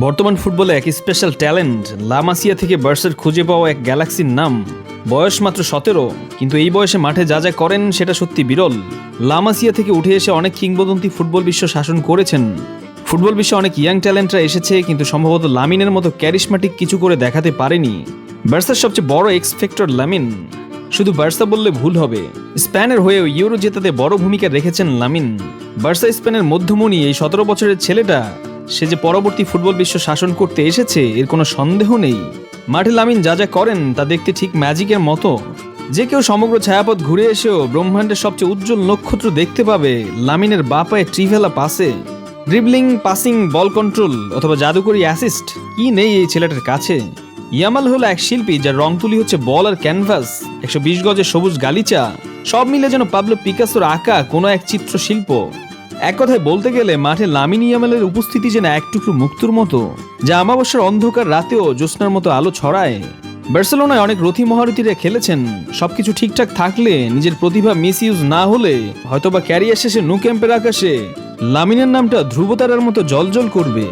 বর্তমান ফুটবলে এক স্পেশাল ট্যালেন্ট লামাসিয়া থেকে বার্সার খুঁজে পাওয়া এক গ্যালাক্সির নাম। বয়স মাত্র 17, কিন্তু এই বয়সে মাঠে যা যা করেন সেটা সত্যি বিরল। লামাসিয়া থেকে উঠে এসে অনেক কিংবদন্তি ফুটবল বিশ্ব শাসন করেছেন। ফুটবল বিশ্বে অনেক ইয়াং ট্যালেন্টরা এসেছে, কিন্তু সম্ভবত লামিনের মতো ক্যারিশম্যাটিক কিছু করে দেখাতে পারেনি। বার্সার সবচেয়ে বড় এক্স ফ্যাক্টর লামিন। শুধু বার্সা বললে ভুল হবে, স্পেনের হয়েও ইউরো জেতাতে বড় ভূমিকা রেখেছেন লামিন। বার্সা স্পেনের মধ্যমণি এই 17 বছরের ছেলেটা, সে যে পরবর্তী ফুটবল বিশ্ব শাসন করতে এসেছে এর কোনো সন্দেহ নেই। মাঠে লামিন যা যা করেন তা দেখতে ঠিক ম্যাজিকের মতো। যে কেউ সমগ্র ছায়াপথ ঘুরে এসেও ব্রহ্মাণ্ডের সবচেয়ে উজ্জ্বল নক্ষত্র দেখতে পাবে লামিনের বাঁ পায়ে ট্রিভেলা পাসে। ড্রিবলিং, পাসিং, বল কন্ট্রোল অথবা জাদুকরি অ্যাসিস্ট কি নেই এই ছেলেটার কাছে। ইয়ামাল হলো এক শিল্পী যার রং তুলি হচ্ছে বল আর ক্যানভাস, 120 গজের সবুজ গালিচা, সব মিলে যেন পাবলো পিকাসোর আঁকা কোনো এক চিত্রশিল্প। এক কথায় বলতে গেলে মাঠে লামিন ইয়ামালের উপস্থিতি যেন এক টুকরো মুক্তোর মতো, যা অমাবস্যার অন্ধকার রাতেও জ্যোৎস্নার মতো আলো ছড়ায়। বার্সেলোনায় অনেক রথী মহারথীরা খেলেছেন, সবকিছু ঠিকঠাক থাকলে, নিজের প্রতিভা মিস ইউজ না হলে হয়তোবা ক্যারিয়ার শেষে নু ক্যাম্পের আকাশে লামিনের নামটা ধ্রুবতারার মতো জ্বলজ্বল করবে।